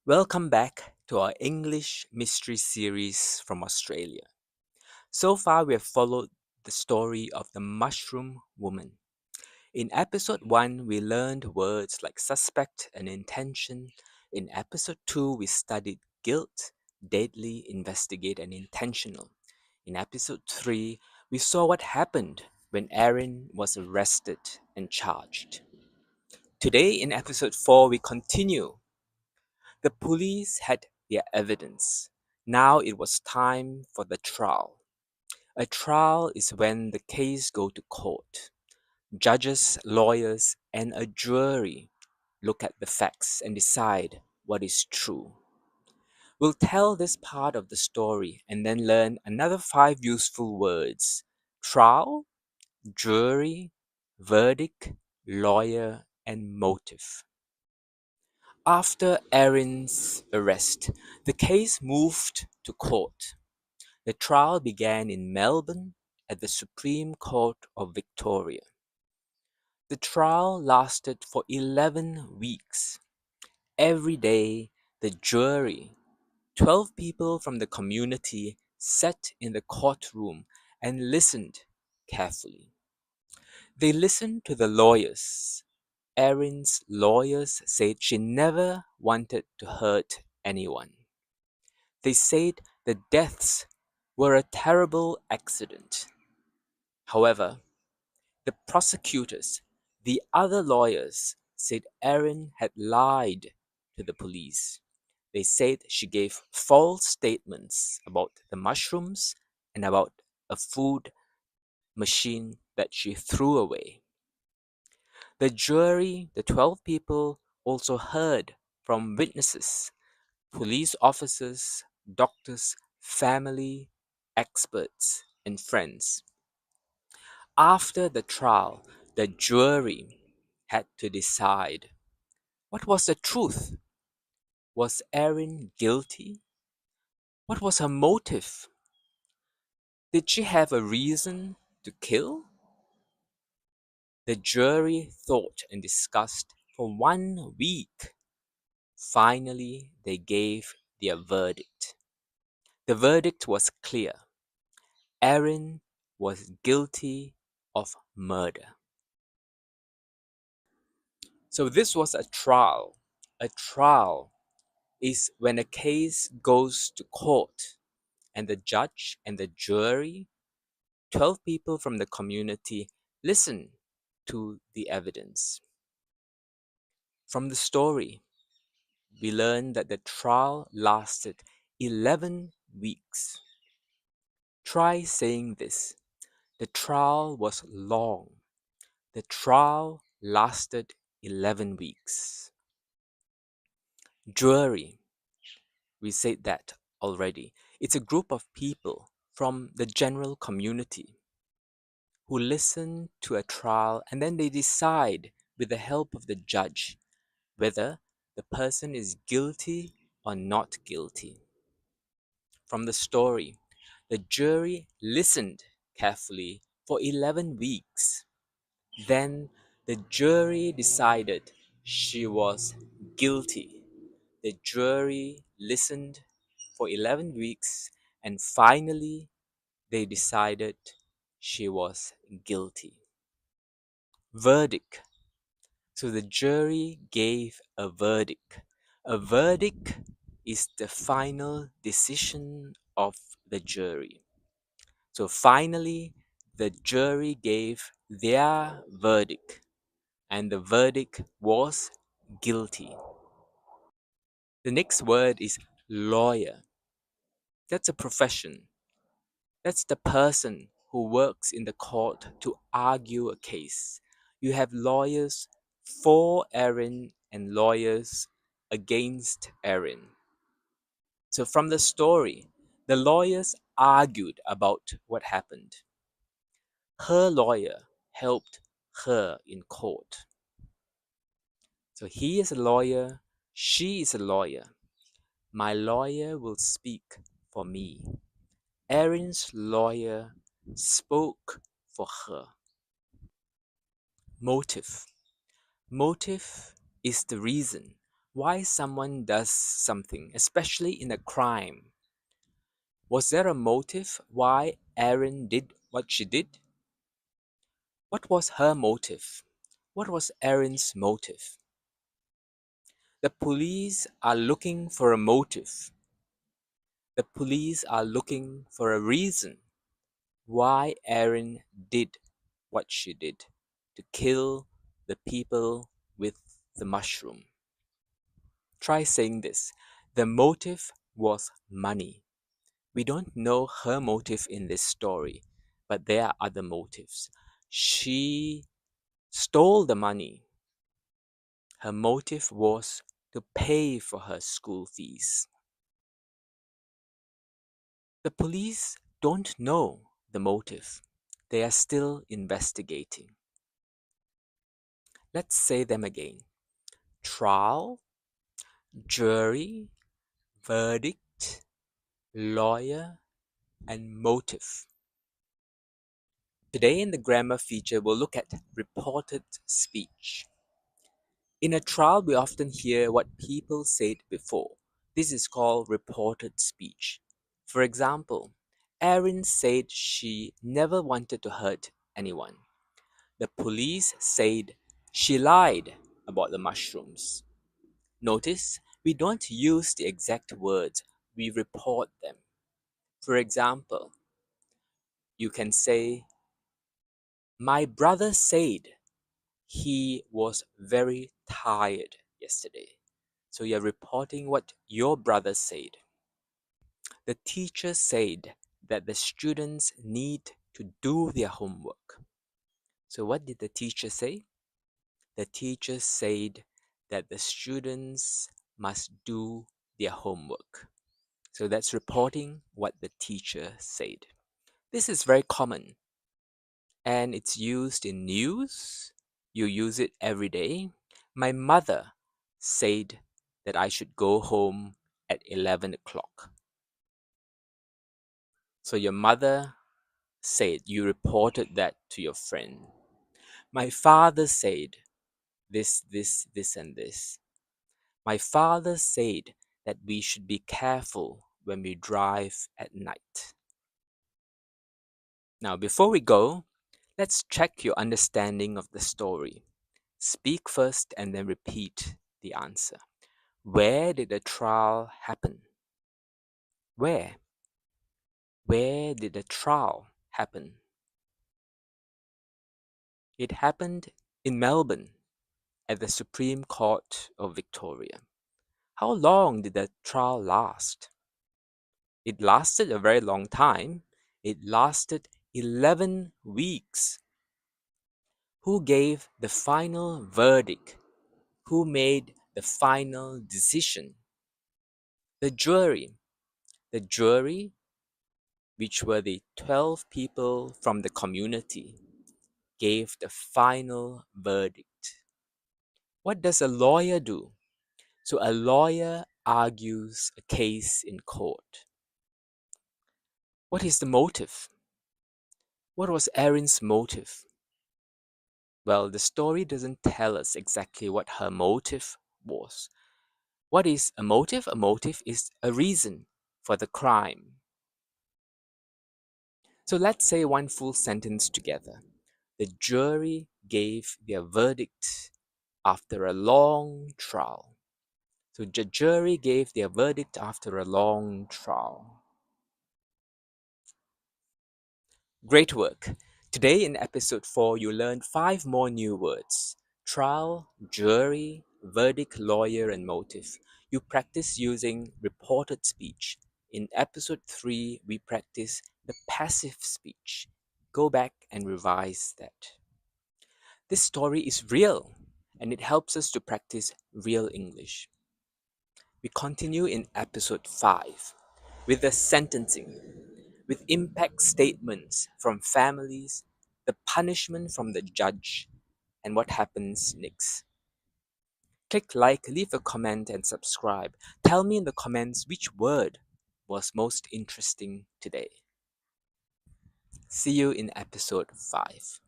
Welcome back to our English Mystery Series from Australia. So far, we have followed the story of the Mushroom Woman. In episode 1, we learned words like suspect and intention. In episode 2, we studied guilt, deadly, investigate, and intentional. In episode 3, we saw what happened when Erin was arrested and charged. Today, in episode 4, we continue. The police had their evidence. Now it was time for the trial. A trial is when the case go to court. Judges, lawyers, and a jury look at the facts and decide what is true. We'll tell this part of the story and then learn another 5 useful words: trial, jury, verdict, lawyer, and motive. After Erin's arrest, the case moved to court. The trial began in Melbourne at the Supreme Court of Victoria. The trial lasted for 11 weeks. Every day, the jury, 12 people from the community, sat in the courtroom and listened carefully. They listened to the lawyers. Erin's lawyers said she never wanted to hurt anyone. They said the deaths were a terrible accident. However, the prosecutors, the other lawyers, said Erin had lied to the police. They said she gave false statements about the mushrooms and about a food machine that she threw away. The jury, the 12 people, also heard from witnesses, police officers, doctors, family, experts, and friends. After the trial, the jury had to decide what was the truth. Was Erin guilty? What was her motive? Did she have a reason to kill? The jury thought and discussed for 1 week. Finally, they gave their verdict. The verdict was clear. Erin was guilty of murder. So this was a trial. A trial is when a case goes to court and the judge and the jury, 12 people from the community, listen to the evidence. From the story, we learn that the trial lasted 11 weeks. Try saying this. The trial was long. The trial lasted 11 weeks. Jury. We said that already. It's a group of people from the general community who listen to a trial and then they decide with the help of the judge whether the person is guilty or not guilty. From the story, the jury listened carefully for 11 weeks. Then the jury decided she was guilty. The jury listened for 11 weeks and finally they decided she was guilty. Verdict. So the jury gave a verdict. A verdict is the final decision of the jury. So finally, the jury gave their verdict, and the verdict was guilty. The next word is lawyer. That's a profession. That's the person who works in the court to argue a case. You have lawyers for Erin and lawyers against Erin. So from the story, the lawyers argued about what happened. Her lawyer helped her in court. So he is a lawyer, she is a lawyer. My lawyer will speak for me. Erin's lawyer spoke for her. Motive. Motive is the reason. why someone does something, especially in a crime. Was there a motive why Erin did what she did? What was her motive? What was Erin's motive? The police are looking for a motive. The police are looking for a reason why Erin did what she did to kill the people with the mushroom. Try saying this. The motive was money. We don't know her motive in this story, but there are other motives. She stole the money. Her motive was to pay for her school fees. The police don't know the motive. They are still investigating. Let's say them again. Trial, jury, verdict, lawyer, and motive. Today in the grammar feature, we'll look at reported speech. In a trial, we often hear what people said before. This is called reported speech. For example, Erin said she never wanted to hurt anyone. The police said she lied about the mushrooms. Notice, we don't use the exact words, we report them. For example, you can say, my brother said he was very tired yesterday. So you're reporting what your brother said. The teacher said that the students need to do their homework. So what did the teacher say? The teacher said that the students must do their homework. So that's reporting what the teacher said. This is very common and it's used in news. You use it every day. My mother said that I should go home at 11 o'clock. So your mother said, you reported that to your friend. My father said this, and this. My father said that we should be careful when we drive at night. Now, before we go, let's check your understanding of the story. Speak first and then repeat the answer. Where did the trial happen? Where? Where did the trial happen? It happened in Melbourne at the Supreme Court of Victoria. How long did the trial last? It lasted a very long time. It lasted 11 weeks. Who gave the final verdict? Who made the final decision? The jury. The jury, which were the 12 people from the community, gave the final verdict. What does a lawyer do? So a lawyer argues a case in court. What is the motive? What was Erin's motive? Well, the story doesn't tell us exactly what her motive was. What is a motive? A motive is a reason for the crime. So let's say one full sentence together. The jury gave their verdict after a long trial. So the jury gave their verdict after a long trial. Great work! Today in episode 4, you learned 5 more new words. Trial, jury, verdict, lawyer, and motive. You practice using reported speech. In episode 3, we practice the passive speech. Go back and revise that. This story is real and it helps us to practice real English. We continue in episode 5 with the sentencing, with impact statements from families, the punishment from the judge, and what happens next. Click like, leave a comment, and subscribe. Tell me in the comments which word was most interesting today. See you in episode 5.